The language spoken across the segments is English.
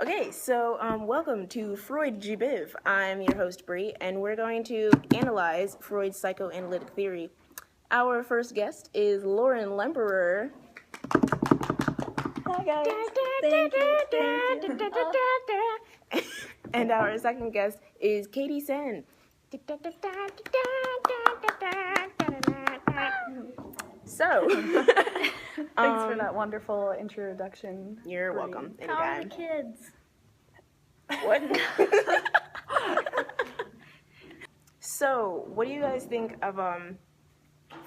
Okay, so welcome to FreudGBIV. I'm your host, Bree, and we're going to analyze Freud's psychoanalytic theory. Our first guest is Lauren Lemperer. Hi guys. Thank you. And our second guest is Katie Sen. So, Thanks for that wonderful introduction. You're Bree. welcome. How are Anytime. the kids? What? So, what do you guys think of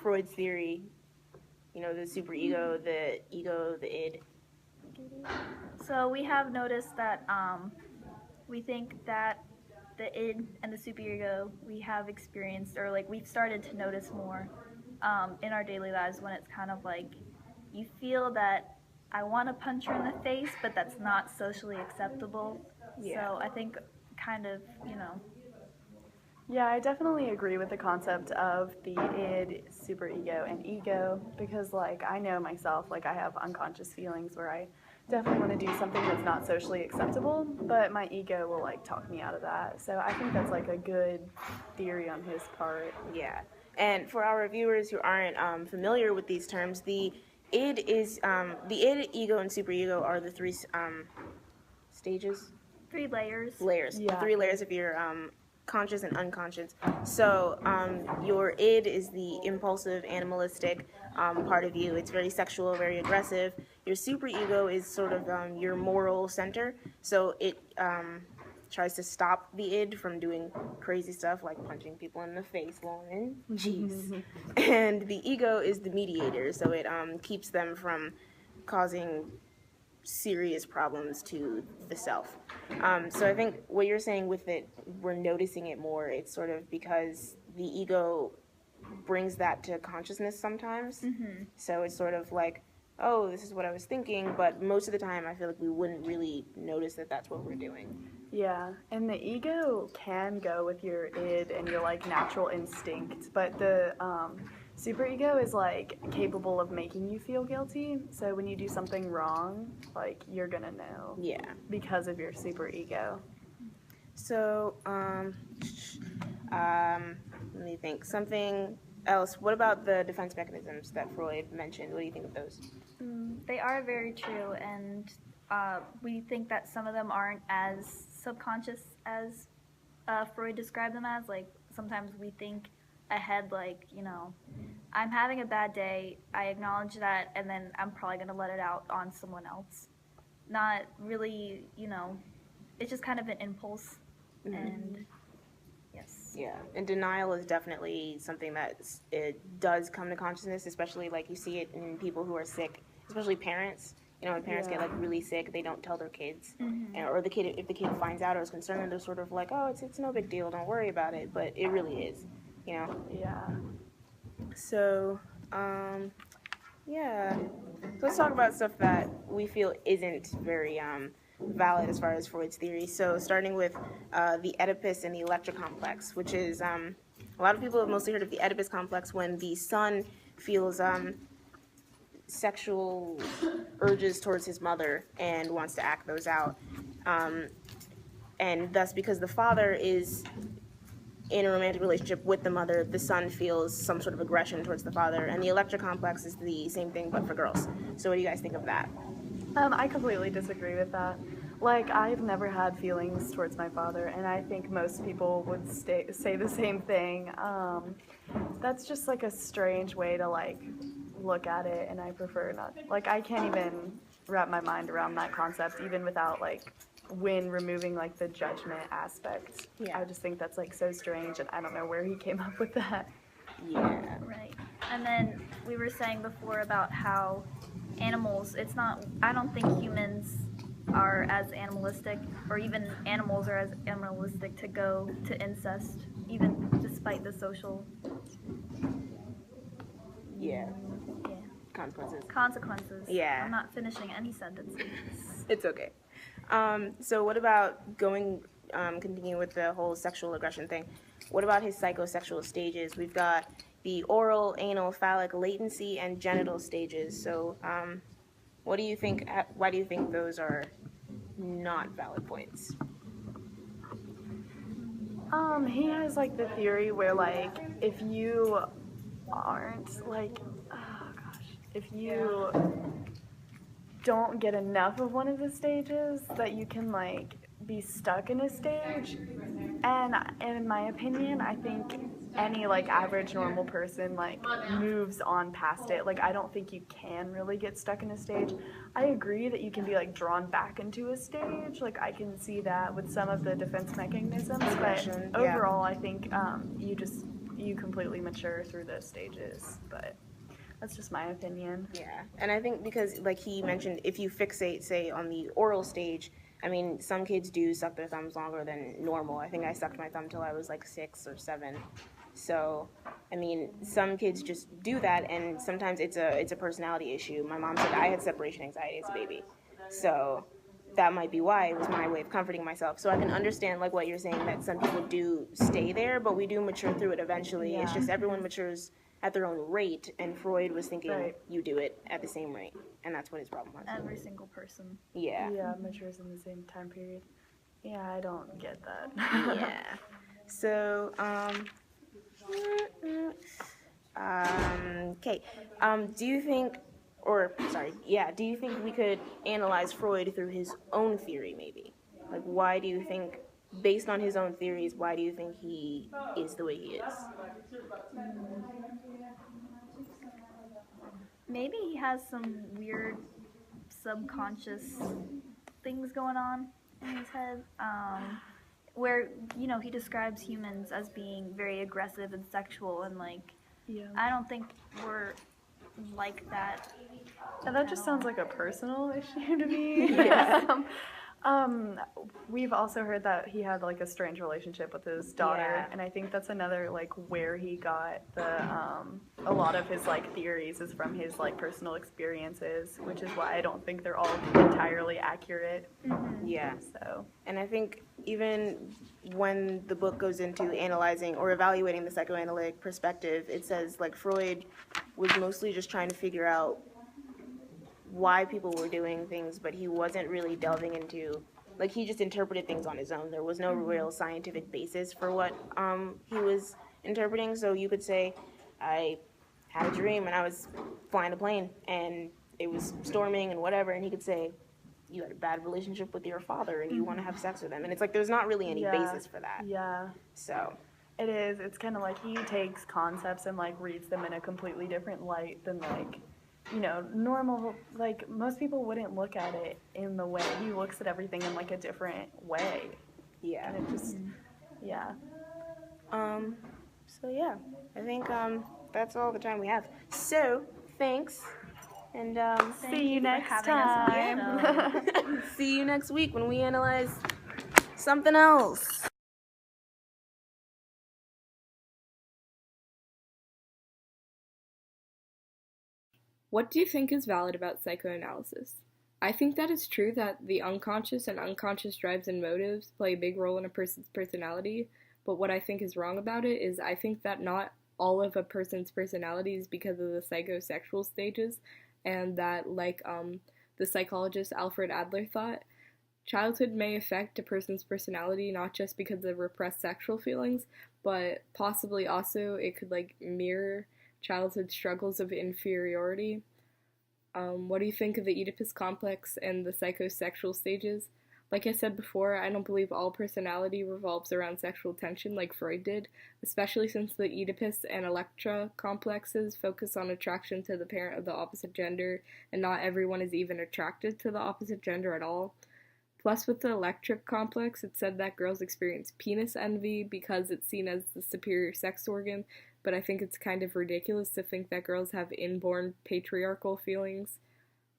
Freud's theory? You know, the superego, the ego, the id. So we have noticed that we think that the id and the superego we have experienced, or like we've started to notice more in our daily lives, when it's kind of like you feel that I want to punch her in the face, but that's not socially acceptable. Yeah. So I think kind of, Yeah, I definitely agree with the concept of the id, superego, and ego, because like I know myself, like I have unconscious feelings where I definitely want to do something that's not socially acceptable, but my ego will like talk me out of that. So I think that's like a good theory on his part. Yeah. And for our viewers who aren't familiar with these terms, the id, ego, and superego are the three stages? 3 layers. Layers. Yeah. The 3 layers of your conscious and unconscious. So your id is the impulsive, animalistic part of you. It's very sexual, very aggressive. Your superego is sort of your moral center. So it tries to stop the id from doing crazy stuff like punching people in the face, Lauren. Jeez. And the ego is the mediator. So it keeps them from causing serious problems to the self. So I think what you're saying with it, we're noticing it more. It's sort of because the ego brings that to consciousness sometimes. Mm-hmm. So it's sort of like, oh, this is what I was thinking, but most of the time I feel like we wouldn't really notice that that's what we're doing. Yeah, and the ego can go with your id and your like natural instinct, but the superego is like capable of making you feel guilty. So when you do something wrong, like you're gonna know. Yeah. Because of your superego. So, let me think. Something else. What about the defense mechanisms that Freud mentioned? What do you think of those? They are very true, and we think that some of them aren't as subconscious as Freud described them as. Like, sometimes we think ahead, like, I'm having a bad day, I acknowledge that, and then I'm probably going to let it out on someone else. Not really, it's just kind of an impulse, and yes. Yeah, and denial is definitely something that it does come to consciousness, especially like you see it in people who are sick, especially parents. When parents get like really sick, they don't tell their kids, or the kid, if the kid finds out or is concerned, they're sort of like, oh, it's no big deal, don't worry about it, but it really is, Yeah. So, yeah. So let's talk about stuff that we feel isn't very valid as far as Freud's theory. So starting with the Oedipus and the Electra complex, which is, a lot of people have mostly heard of the Oedipus complex when the son feels sexual urges towards his mother and wants to act those out. And thus, because the father is in a romantic relationship with the mother, the son feels some sort of aggression towards the father. And the Electra complex is the same thing, but for girls. So what do you guys think of that? I completely disagree with that. Like, I've never had feelings towards my father, and I think most people would say the same thing. That's just like a strange way to like look at it, and I prefer not. Like, I can't even wrap my mind around that concept, even without like when removing like the judgment aspect. Yeah. I just think that's like so strange, and I don't know where he came up with that. Yeah. Right. And then we were saying before about how animals, I don't think humans are as animalistic, or even animals are as animalistic to go to incest, even despite the social consequences. Yeah. I'm not finishing any sentences. It's okay. So what about continuing with the whole sexual aggression thing, what about his psychosexual stages? We've got the oral, anal, phallic, latency, and genital stages. So what do you think, why do you think those are not valid points. He has like the theory where like if you aren't like, oh gosh, if you don't get enough of one of the stages, that you can like be stuck in a stage. And in my opinion, I think any like average normal person like moves on past it. Like I don't think you can really get stuck in a stage. I agree that you can be like drawn back into a stage. Like I can see that with some of the defense mechanisms, but Aggression, yeah. overall I think you completely mature through those stages. But that's just my opinion. Yeah, and I think because, like he mentioned, if you fixate, say, on the oral stage, I mean, some kids do suck their thumbs longer than normal. I think I sucked my thumb till I was like 6 or 7. So, I mean, some kids just do that, and sometimes it's a personality issue. My mom said I had separation anxiety as a baby, so that might be why. It was my way of comforting myself. So I can understand like what you're saying, that some people do stay there, but we do mature through it eventually. Yeah. It's just everyone matures at their own rate, and Freud was thinking Right. you do it at the same rate, and that's what his problem was. Every single person. Yeah. Yeah, matures in the same time period. Yeah, I don't get that. Yeah. So, okay. Do you think, do you think we could analyze Freud through his own theory, maybe? Like, why do you think, based on his own theories, why do you think he is the way he is? Maybe he has some weird subconscious things going on in his head, where, you know, he describes humans as being very aggressive and sexual, and like, Yeah. I don't think we're like that. And that just sounds like a personal issue to me. Yeah. We've also heard that he had like a strange relationship with his daughter, Yeah. and I think that's another like where he got the a lot of his like theories is from his like personal experiences, which is why I don't think they're all entirely accurate. Yeah. So And I think even when the book goes into analyzing or evaluating the psychoanalytic perspective, it says like Freud was mostly just trying to figure out why people were doing things, but he wasn't really delving into, like, he just interpreted things on his own. There was no real scientific basis for what he was interpreting. So you could say, I had a dream and I was flying a plane and it was storming and whatever, and he could say, you had a bad relationship with your father and you want to have sex with him. And it's like there's not really any Yeah. basis for that. yeah. So, It is. It's kind of like he takes concepts and like reads them in a completely different light than like, you know, normal. Like most people wouldn't look at it in the way he looks at everything in like a different way, yeah. and it just, yeah. So yeah, I think that's all the time we have. So, thanks. And Thank See you for next having us on time. the show. see you next week when we analyze something else. What do you think is valid about psychoanalysis? I think that it's true that the unconscious and unconscious drives and motives play a big role in a person's personality, but what I think is wrong about it is I think that not all of a person's personality is because of the psychosexual stages, and that, like the psychologist Alfred Adler thought, childhood may affect a person's personality not just because of repressed sexual feelings, but possibly also it could like mirror childhood struggles of inferiority. What do you think of the Oedipus complex and the psychosexual stages? Like I said before, I don't believe all personality revolves around sexual tension like Freud did, especially since the Oedipus and Electra complexes focus on attraction to the parent of the opposite gender, and not everyone is even attracted to the opposite gender at all. Plus, with the Electra complex, it said that girls experience penis envy because it's seen as the superior sex organ, but I think it's kind of ridiculous to think that girls have inborn patriarchal feelings.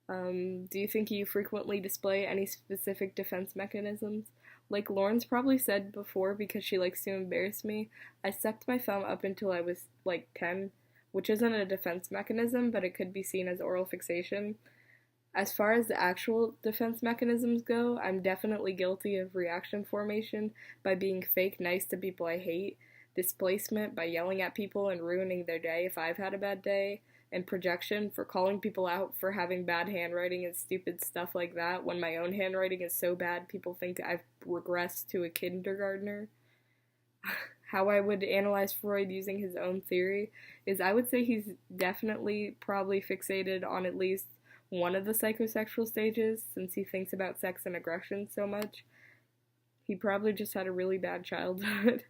Do you think you frequently display any specific defense mechanisms? Like Lauren's probably said before, because she likes to embarrass me, I sucked my thumb up until I was like 10, which isn't a defense mechanism, but it could be seen as oral fixation. As far as the actual defense mechanisms go, I'm definitely guilty of reaction formation by being fake nice to people I hate. displacement by yelling at people and ruining their day if I've had a bad day, and projection for calling people out for having bad handwriting and stupid stuff like that when my own handwriting is so bad people think I've regressed to a kindergartner. How I would analyze Freud using his own theory is I would say he's definitely probably fixated on at least one of the psychosexual stages since he thinks about sex and aggression so much. He probably just had a really bad childhood.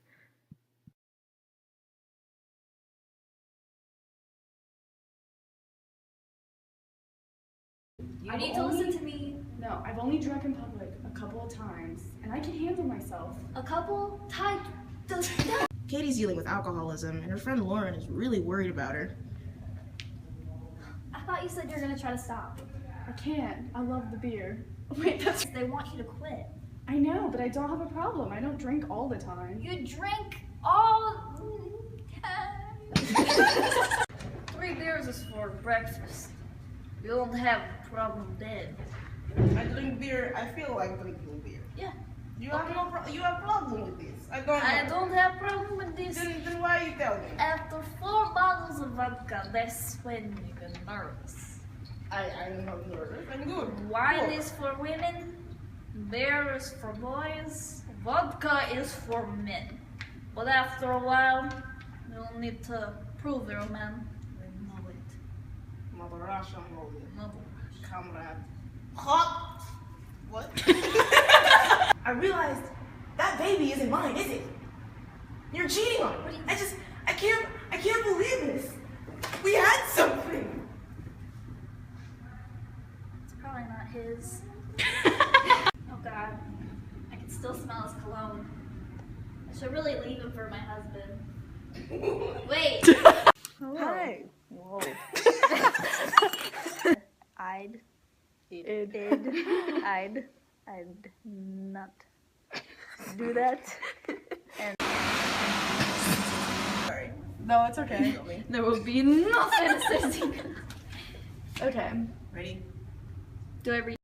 You need to listen to me. No, I've only drunk in public a couple of times, and I can handle myself. A couple times. Katie's dealing with alcoholism, and her friend Lauren is really worried about her. I thought you said you're gonna try to stop. I can't. I love the beer. Wait, that's... They want you to quit. I know, but I don't have a problem. I don't drink all the time. You drink all the time. 3 beers is for breakfast. You don't have a problem then. I drink beer. I feel like drinking beer. Yeah. You have no you have problem with this. I don't have problem with this. Then why you tell me? After 4 bottles of vodka, that's when you get nervous. I'm not nervous. I'm good. Wine is for women, beer is for boys, vodka is for men. But after a while, you'll need to prove you're a man. You know it. Mother Russia, Mother. comrade. Hot. What? I realized that baby isn't mine, is it? You're cheating on me. I can't believe this. We had something. It's probably not his. Oh God, I can still smell his cologne. I should really leave him for my husband. Wait. Hi. Whoa. I'd not do that. And Sorry. No, it's okay. there will be no fantasy. Okay. Ready? Do I read?